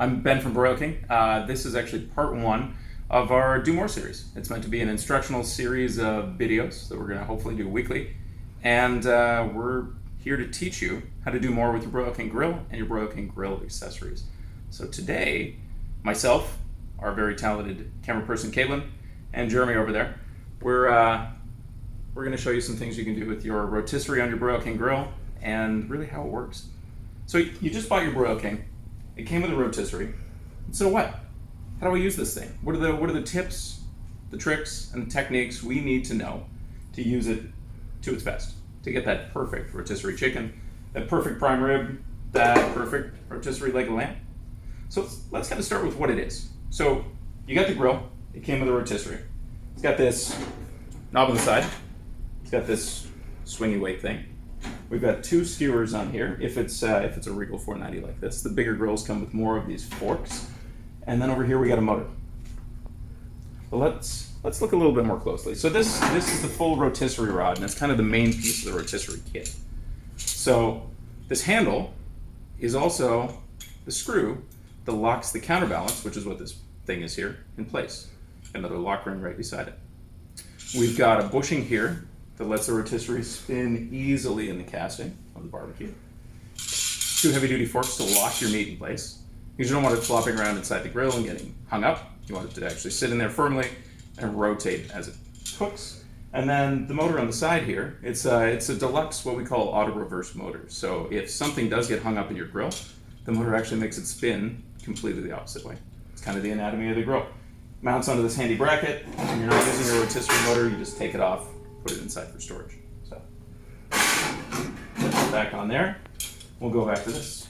I'm Ben from Broil King. This is actually part one of our Do More series. It's meant to be an instructional series of videos that we're going to hopefully do weekly. And we're here to teach you how to do more with your Broil King grill and your Broil King grill accessories. So today, myself, our very talented camera person Caitlin, and Jeremy over there, we're going to show you some things you can do with your rotisserie on your Broil King grill and really how it works. So you just bought your Broil King. It came with a rotisserie. So what? How do I use this thing? What are the tips, the tricks, and the techniques we need to know to use it to its best, to get that perfect rotisserie chicken, that perfect prime rib, that perfect rotisserie leg of lamb? So let's kind of start with what it is. So you got the grill. It came with a rotisserie. It's got this knob on the side. It's got this swingy weight thing. We've got two skewers on here, if it's a Regal 490 like this. The bigger grills come with more of these forks. And then over here we got a motor. But let's look a little bit more closely. So this is the full rotisserie rod, and it's kind of the main piece of the rotisserie kit. So this handle is also the screw that locks the counterbalance, which is what this thing is here, in place. Another lock ring right beside it. We've got a bushing here that lets the rotisserie spin easily in the casting on the barbecue. Two heavy-duty forks to lock your meat in place, because you don't want it flopping around inside the grill and getting hung up. You want it to actually sit in there firmly and rotate as it cooks. And then the motor on the side here, it's a deluxe, what we call auto-reverse motor. So if something does get hung up in your grill, the motor actually makes it spin completely the opposite way. It's kind of the anatomy of the grill. Mounts onto this handy bracket. When you're not using your rotisserie motor, you just take it off, put it inside for storage. So, put it back on there. We'll go back to this.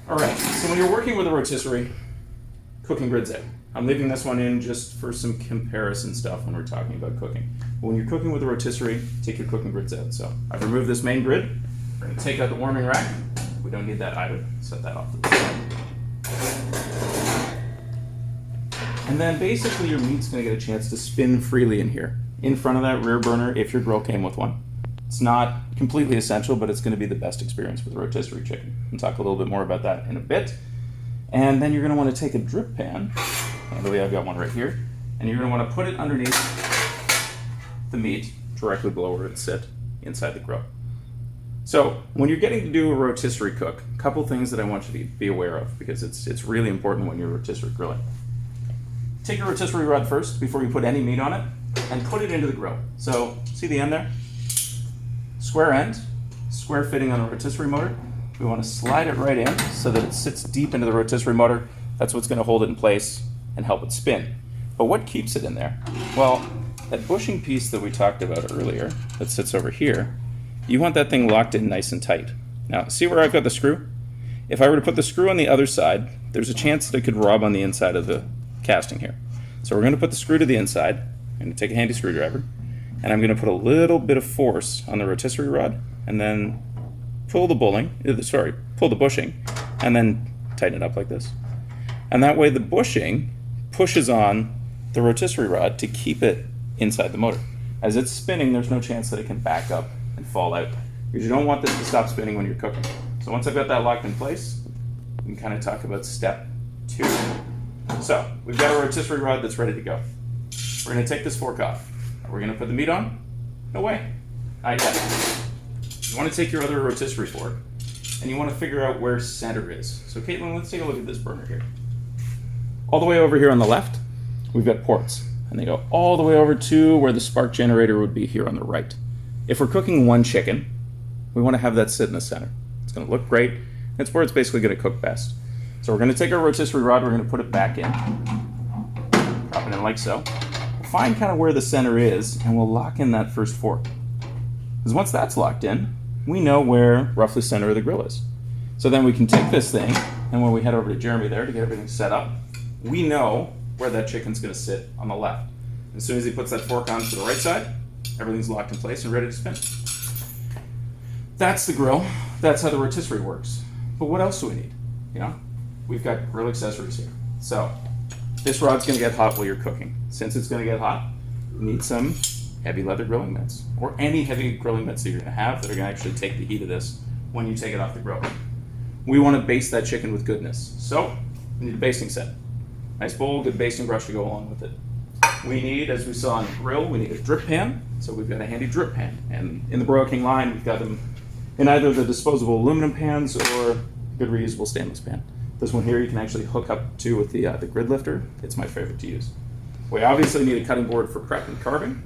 All right, so when you're working with a rotisserie, cooking grid's out. I'm leaving this one in just for some comparison stuff when we're talking about cooking. But when you're cooking with a rotisserie, take your cooking grids out. So I've removed this main grid. We're gonna take out the warming rack. We don't need that either. Set that off to the side. And then basically your meat's gonna get a chance to spin freely in here, in front of that rear burner if your grill came with one. It's not completely essential, but it's gonna be the best experience with rotisserie chicken. We'll talk a little bit more about that in a bit. And then you're gonna wanna take a drip pan, I believe I've got one right here, and you're gonna wanna put it underneath the meat, directly below where it sit, inside the grill. So when you're getting to do a rotisserie cook, a couple things that I want you to be aware of, because it's really important when you're rotisserie grilling. Take your rotisserie rod first before you put any meat on it, and put it into the grill. So see the end there? Square end, square fitting on a rotisserie motor. We want to slide it right in so that it sits deep into the rotisserie motor. That's what's going to hold it in place and help it spin. But what keeps it in there? Well, that bushing piece that we talked about earlier that sits over here, you want that thing locked in nice and tight. Now, see where I've got the screw? If I were to put the screw on the other side, there's a chance that it could rub on the inside of the casting here. So we're going to put the screw to the inside. I'm going to take a handy screwdriver, and I'm going to put a little bit of force on the rotisserie rod, and then pull the bushing, and then tighten it up like this. And that way the bushing pushes on the rotisserie rod to keep it inside the motor. As it's spinning, there's no chance that it can back up and fall out, because you don't want this to stop spinning when you're cooking. So once I've got that locked in place, we can kind of talk about step 2. So we've got a rotisserie rod that's ready to go. We're going to take this fork off. Are we going to put the meat on? No way. Not yet. You want to take your other rotisserie fork, and you want to figure out where center is. So Caitlin, let's take a look at this burner here. All the way over here on the left, we've got ports, and they go all the way over to where the spark generator would be here on the right. If we're cooking one chicken, we want to have that sit in the center. It's going to look great. It's where it's basically going to cook best. So we're going to take our rotisserie rod, we're going to put it back in, drop it in like so. We'll find kind of where the center is, and we'll lock in that first fork. Because once that's locked in, we know where roughly center of the grill is. So then we can take this thing, and when we head over to Jeremy there to get everything set up, we know where that chicken's going to sit on the left. As soon as he puts that fork on to the right side, everything's locked in place and ready to spin. That's the grill. That's how the rotisserie works. But what else do we need? You know, we've got grill accessories here. So this rod's going to get hot while you're cooking. Since it's going to get hot, you need some heavy leather grilling mitts, or any heavy grilling mitts that you're going to have that are going to actually take the heat of this when you take it off the grill. we want to baste that chicken with goodness. So we need a basting set. Nice bowl, good basting brush to go along with it. We need, as we saw on the grill, we need a drip pan. So we've got a handy drip pan. And in the Broil King line, we've got them in either the disposable aluminum pans or good reusable stainless pan. This one here you can actually hook up to with the grid lifter. It's my favorite to use. We obviously need a cutting board for prep and carving.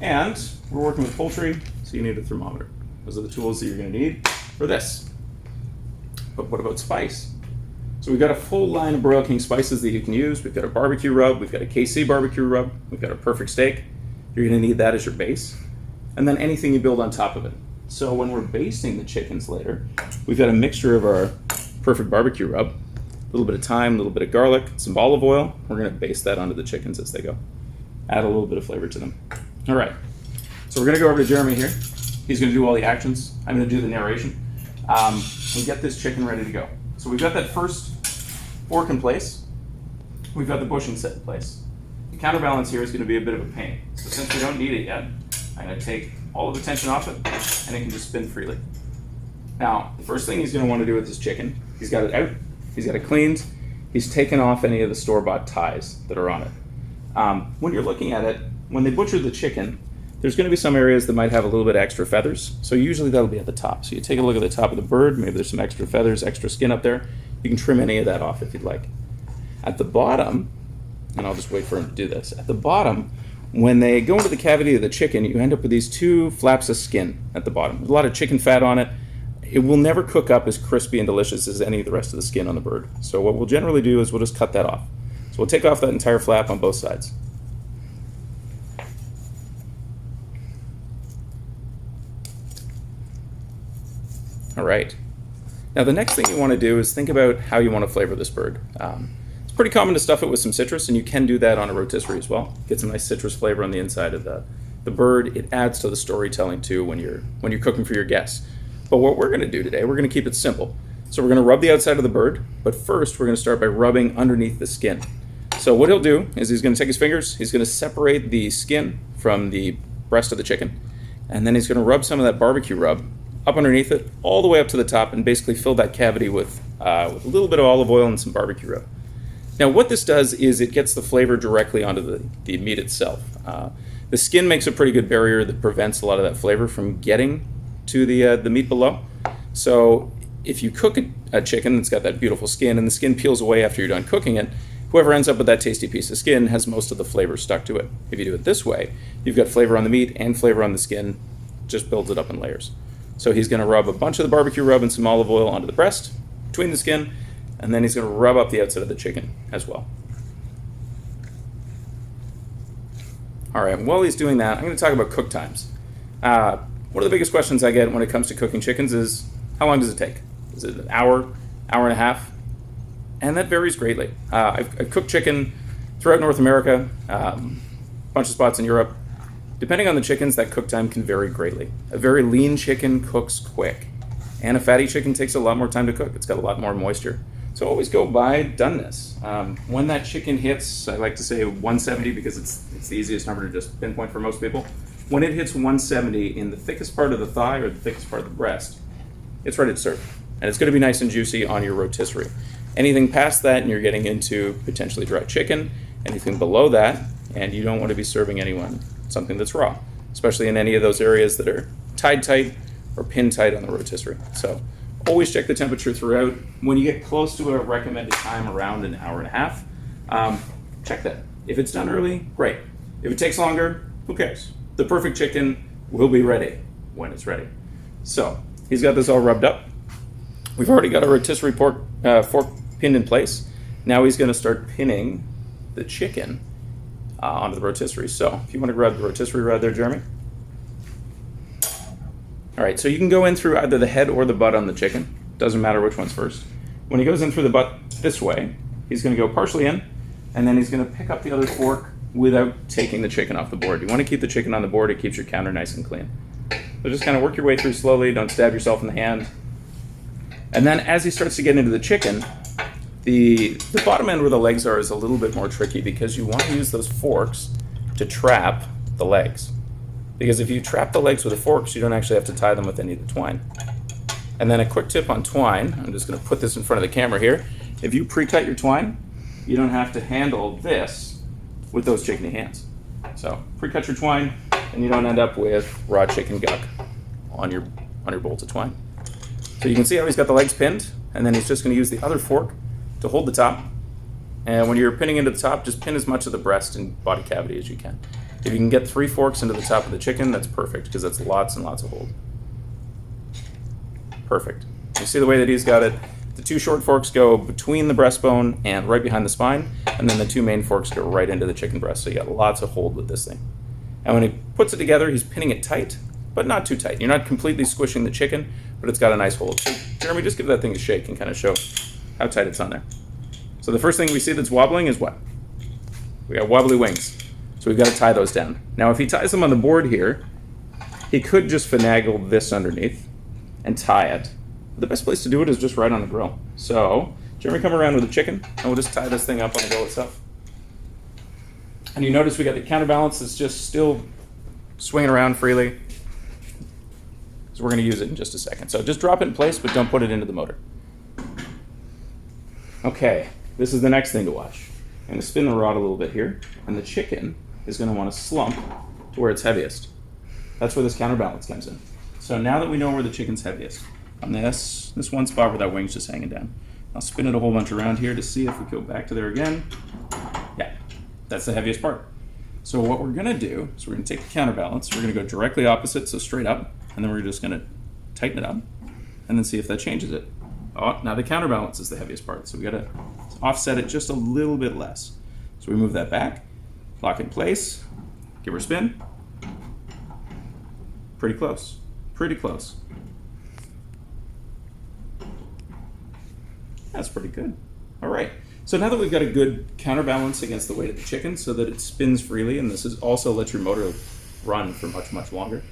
And we're working with poultry, so you need a thermometer. Those are the tools that you're going to need for this. But what about spice? So we've got a full line of Broil King spices that you can use. We've got a barbecue rub, we've got a KC barbecue rub, we've got a perfect steak. You're going to need that as your base. And then anything you build on top of it. So when we're basting the chickens later, we've got a mixture of our perfect barbecue rub, a little bit of thyme, a little bit of garlic, some olive oil. We're going to baste that onto the chickens as they go. Add a little bit of flavor to them. All right, so we're going to go over to Jeremy here. He's going to do all the actions. I'm going to do the narration. And get this chicken ready to go. So we've got that first fork in place. We've got the bushing set in place. The counterbalance here is going to be a bit of a pain. So since we don't need it yet, I'm going to take all of the tension off it, and it can just spin freely. Now, the first thing he's going to want to do with this chicken, he's got it out, he's got it cleaned, he's taken off any of the store-bought ties that are on it. When you're looking at it, when they butcher the chicken, there's going to be some areas that might have a little bit of extra feathers, so usually that'll be at the top. So you take a look at the top of the bird, maybe there's some extra feathers, extra skin up there. You can trim any of that off if you'd like. At the bottom, and I'll just wait for him to do this, at the bottom, when they go into the cavity of the chicken, you end up with these two flaps of skin at the bottom. There's a lot of chicken fat on it. It will never cook up as crispy and delicious as any of the rest of the skin on the bird. So what we'll generally do is we'll just cut that off. So we'll take off that entire flap on both sides. All right. Now the next thing you want to do is think about how you want to flavor this bird. It's pretty common to stuff it with some citrus, and you can do that on a rotisserie as well. Get some nice citrus flavor on the inside of the bird. It adds to the storytelling too when you're cooking for your guests. But what we're going to do today, we're going to keep it simple. So we're going to rub the outside of the bird, but first we're going to start by rubbing underneath the skin. So what he'll do is he's going to take his fingers, he's going to separate the skin from the breast of the chicken, and then he's going to rub some of that barbecue rub up underneath it, all the way up to the top, and basically fill that cavity with a little bit of olive oil and some barbecue rub. Now what this does is it gets the flavor directly onto the meat itself. The skin makes a pretty good barrier that prevents a lot of that flavor from getting to the meat below. So if you cook a chicken that's got that beautiful skin and the skin peels away after you're done cooking it, whoever ends up with that tasty piece of skin has most of the flavor stuck to it. If you do it this way, you've got flavor on the meat and flavor on the skin, just builds it up in layers. So he's going to rub a bunch of the barbecue rub and some olive oil onto the breast, between the skin, and then he's going to rub up the outside of the chicken as well. All right, while he's doing that, I'm going to talk about cook times. One of the biggest questions I get when it comes to cooking chickens is, how long does it take? Is it an hour, hour and a half? And that varies greatly. I've cooked chicken throughout North America, a bunch of spots in Europe. Depending on the chickens, that cook time can vary greatly. A very lean chicken cooks quick, and a fatty chicken takes a lot more time to cook. It's got a lot more moisture. So always go by doneness. When that chicken hits, I like to say 170 because it's the easiest number to just pinpoint for most people. When it hits 170 in the thickest part of the thigh or the thickest part of the breast, it's ready to serve. And it's going to be nice and juicy on your rotisserie. Anything past that and you're getting into potentially dry chicken, anything below that, and you don't want to be serving anyone something that's raw, especially in any of those areas that are tied tight or pinned tight on the rotisserie. So always check the temperature throughout. When you get close to a recommended time around an hour and a half, check that. If it's done early, great. If it takes longer, who cares? The perfect chicken will be ready when it's ready. So he's got this all rubbed up. We've already got a rotisserie fork pinned in place. Now he's going to start pinning the chicken onto the rotisserie. So if you want to grab the rotisserie rod there, Jeremy. All right, so you can go in through either the head or the butt on the chicken. Doesn't matter which one's first. When he goes in through the butt this way, he's going to go partially in, and then he's going to pick up the other fork without taking the chicken off the board. You want to keep the chicken on the board. It keeps your counter nice and clean. So just kind of work your way through slowly. Don't stab yourself in the hand. And then as he starts to get into the chicken, the bottom end where the legs are is a little bit more tricky because you want to use those forks to trap the legs. Because if you trap the legs with the forks, you don't actually have to tie them with any of the twine. And then a quick tip on twine. I'm just going to put this in front of the camera here. If you pre-cut your twine, you don't have to handle this with those chickeny hands. So pre-cut your twine, and you don't end up with raw chicken guck on your bolt of twine. So you can see how he's got the legs pinned, and then he's just going to use the other fork to hold the top. And when you're pinning into the top, just pin as much of the breast and body cavity as you can. If you can get 3 forks into the top of the chicken, that's perfect, because that's lots and lots of hold. Perfect. You see the way that he's got it? The 2 short forks go between the breastbone and right behind the spine, and then the 2 main forks go right into the chicken breast, so you got lots of hold with this thing. And when he puts it together, he's pinning it tight, but not too tight. You're not completely squishing the chicken, but it's got a nice hold. So Jeremy, just give that thing a shake and kind of show how tight it's on there. So the first thing we see that's wobbling is what? We got wobbly wings. So we've got to tie those down. Now if he ties them on the board here, he could just finagle this underneath and tie it. But the best place to do it is just right on the grill. So Jeremy, come around with the chicken, and we'll just tie this thing up on the grill itself. And you notice we got the counterbalance that's just still swinging around freely. So we're going to use it in just a second. So just drop it in place, but don't put it into the motor. Okay, this is the next thing to watch. I'm going to spin the rod a little bit here, and the chicken is going to want to slump to where it's heaviest. That's where this counterbalance comes in. So now that we know where the chicken's heaviest, on this one spot where that wing's just hanging down, I'll spin it a whole bunch around here to see if we go back to there again. Yeah, that's the heaviest part. So what we're going to do is we're going to take the counterbalance, we're going to go directly opposite, so straight up, and then we're just going to tighten it up and then see if that changes it. Oh, now the counterbalance is the heaviest part, so we got to offset it just a little bit less. So we move that back, lock in place, give her a spin. Pretty close, pretty close. That's pretty good. All right, so now that we've got a good counterbalance against the weight of the chicken so that it spins freely, and this is also lets your motor run for much, much longer.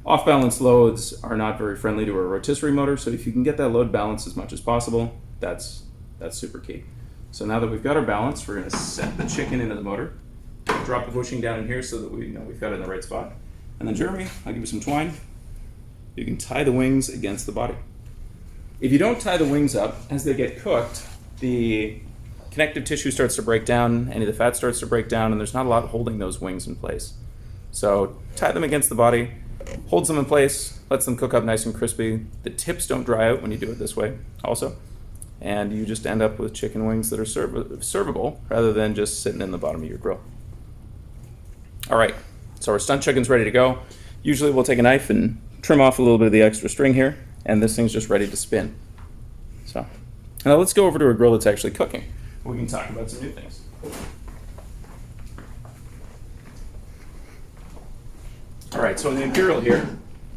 Off-balance loads are not very friendly to a rotisserie motor, so if you can get that load balanced as much as possible, that's super key. So now that we've got our balance, we're going to set the chicken into the motor, drop the bushing down in here so that we know we've got it in the right spot. And then Jeremy, I'll give you some twine. You can tie the wings against the body. If you don't tie the wings up, as they get cooked, the connective tissue starts to break down, any of the fat starts to break down, and there's not a lot holding those wings in place. So tie them against the body, holds them in place, lets them cook up nice and crispy. The tips don't dry out when you do it this way also. And you just end up with chicken wings that are servable rather than just sitting in the bottom of your grill. All right, so our stunt chicken's ready to go. Usually we'll take a knife and trim off a little bit of the extra string here, and this thing's just ready to spin. So now let's go over to a grill that's actually cooking. We can talk about some new things. All right, so on the Imperial here,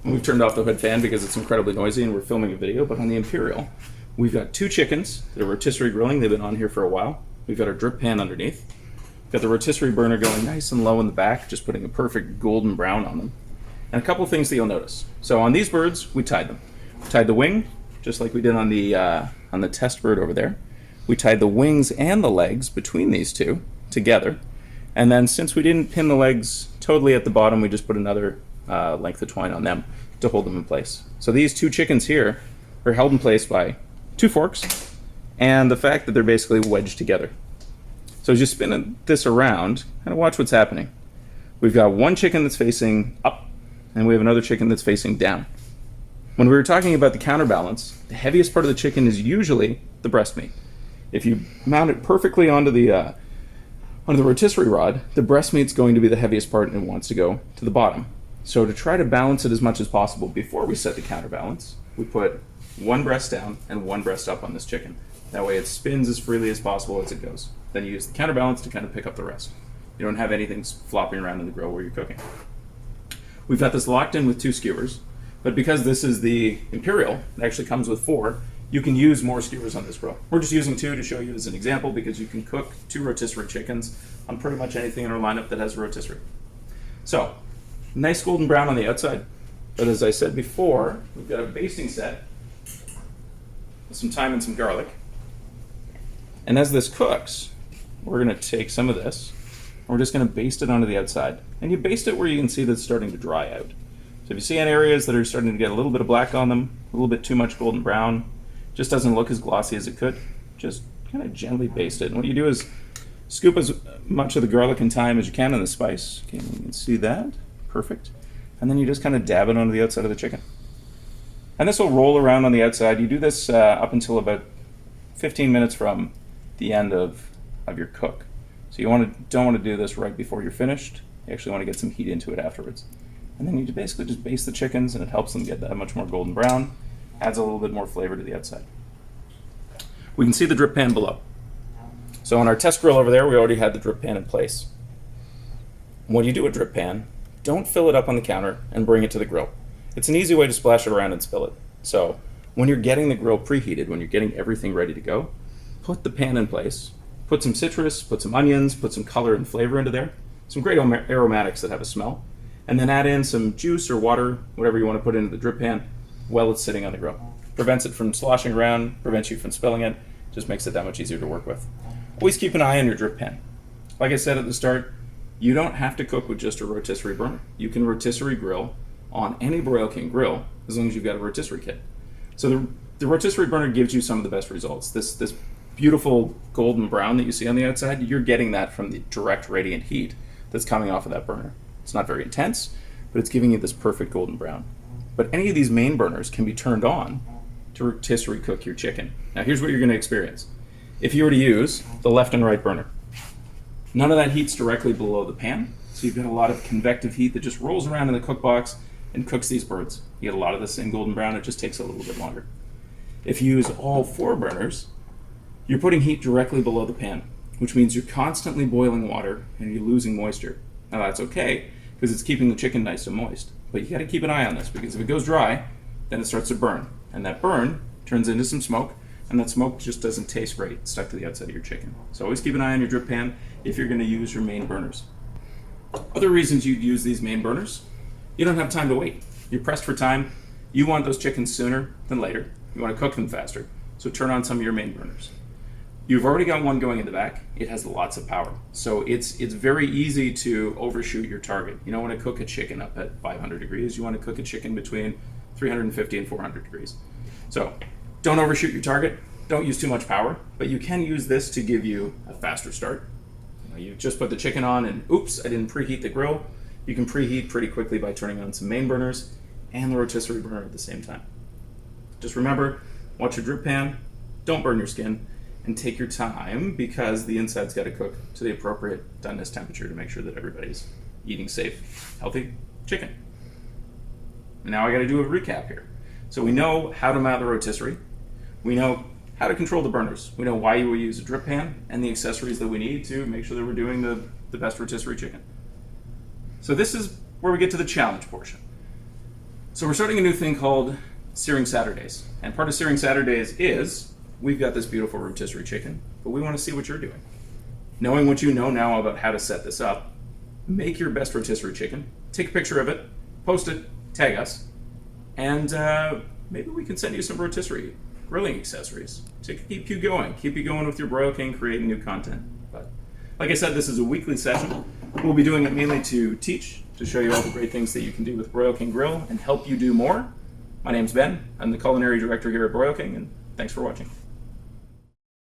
we've turned off the hood fan because it's incredibly noisy and we're filming a video, but on the Imperial, we've got 2 chickens that are rotisserie grilling. They've been on here for a while. We've got our drip pan underneath. We've got the rotisserie burner going nice and low in the back, just putting a perfect golden brown on them. And a couple things that you'll notice. So on these birds, we tied them. We tied the wing, just like we did on the test bird over there. We tied the wings and the legs between these two together. And then since we didn't pin the legs totally at the bottom, we just put another length of twine on them to hold them in place. So these 2 chickens here are held in place by 2 forks and the fact that they're basically wedged together. So as you spin this around, kind of watch what's happening. We've got one chicken that's facing up and we have another chicken that's facing down. When we were talking about the counterbalance, the heaviest part of the chicken is usually the breast meat. If you mount it perfectly onto the rotisserie rod, the breast meat's going to be the heaviest part and it wants to go to the bottom. So to try to balance it as much as possible before we set the counterbalance, we put one breast down and one breast up on this chicken. That way it spins as freely as possible as it goes. Then you use the counterbalance to kind of pick up the rest. You don't have anything flopping around in the grill where you're cooking. We've got this locked in with 2 skewers, but because this is the Imperial, it actually comes with 4, you can use more skewers on this grill. We're just using 2 to show you as an example because you can cook 2 rotisserie chickens on pretty much anything in our lineup that has a rotisserie. So, nice golden brown on the outside, but as I said before, we've got a basting set with some thyme and some garlic. And as this cooks, we're going to take some of this, and we're just going to baste it onto the outside. And you baste it where you can see that it's starting to dry out. So if you see any areas that are starting to get a little bit of black on them, a little bit too much golden brown, just doesn't look as glossy as it could, just kind of gently baste it. And what you do is scoop as much of the garlic and thyme as you can in the spice. Okay, you can see that. Perfect. And then you just kind of dab it onto the outside of the chicken. And this will roll around on the outside. You do this up until about 15 minutes from the end of your cook. So you don't want to do this right before you're finished. You actually want to get some heat into it afterwards. And then you basically just baste the chickens, and it helps them get that much more golden brown. Adds a little bit more flavor to the outside. We can see the drip pan below. So on our test grill over there, we already had the drip pan in place. When you do a drip pan, don't fill it up on the counter and bring it to the grill. It's an easy way to splash it around and spill it. So when you're getting the grill preheated, when you're getting everything ready to go, put the pan in place, put some citrus, put some onions, put some color and flavor into there, some great aromatics that have a smell, and then add in some juice or water, whatever you want to put into the drip pan while it's sitting on the grill. Prevents it from sloshing around, prevents you from spilling it, just makes it that much easier to work with. Always keep an eye on your drip pan. Like I said at the start, you don't have to cook with just a rotisserie burner. You can rotisserie grill on any Broil King grill as long as you've got a rotisserie kit. So the rotisserie burner gives you some of the best results. This beautiful golden brown that you see on the outside, you're getting that from the direct radiant heat that's coming off of that burner. It's not very intense, but it's giving you this perfect golden brown. But any of these main burners can be turned on to rotisserie cook your chicken. Now here's what you're going to experience. If you were to use the left and right burner, none of that heat's directly below the pan, so you've got a lot of convective heat that just rolls around in the cook box and cooks these birds. You get a lot of the same golden brown, it just takes a little bit longer. If you use all four burners, you're putting heat directly below the pan, which means you're constantly boiling water and you're losing moisture. Now that's okay, because it's keeping the chicken nice and moist. But you gotta keep an eye on this, because if it goes dry, then it starts to burn. And that burn turns into some smoke, and that smoke just doesn't taste great. It's stuck to the outside of your chicken. So always keep an eye on your drip pan if you're gonna use your main burners. Other reasons you'd use these main burners: you don't have time to wait. You're pressed for time. You want those chickens sooner than later. You want to cook them faster. So turn on some of your main burners. You've already got one going in the back. It has lots of power. So it's very easy to overshoot your target. You don't want to cook a chicken up at 500 degrees. You want to cook a chicken between 350 and 400 degrees. So don't overshoot your target. Don't use too much power, but you can use this to give you a faster start. You just put the chicken on and oops, I didn't preheat the grill. You can preheat pretty quickly by turning on some main burners and the rotisserie burner at the same time. Just remember, watch your drip pan, don't burn your skin, and take your time, because the inside's got to cook to the appropriate doneness temperature to make sure that everybody's eating safe, healthy chicken. And now I got to do a recap here. So we know how to mount the rotisserie. We know how to control the burners. We know why you will use a drip pan and the accessories that we need to make sure that we're doing the best rotisserie chicken. So this is where we get to the challenge portion. So we're starting a new thing called Searing Saturdays. And part of Searing Saturdays is we've got this beautiful rotisserie chicken, but we want to see what you're doing. Knowing what you know now about how to set this up, make your best rotisserie chicken, take a picture of it, post it, tag us, and maybe we can send you some rotisserie grilling accessories to keep you going with your Broil King, creating new content. But like I said, this is a weekly session. We'll be doing it mainly to teach, to show you all the great things that you can do with Broil King Grill and help you do more. My name's Ben. I'm the culinary director here at Broil King, and thanks for watching.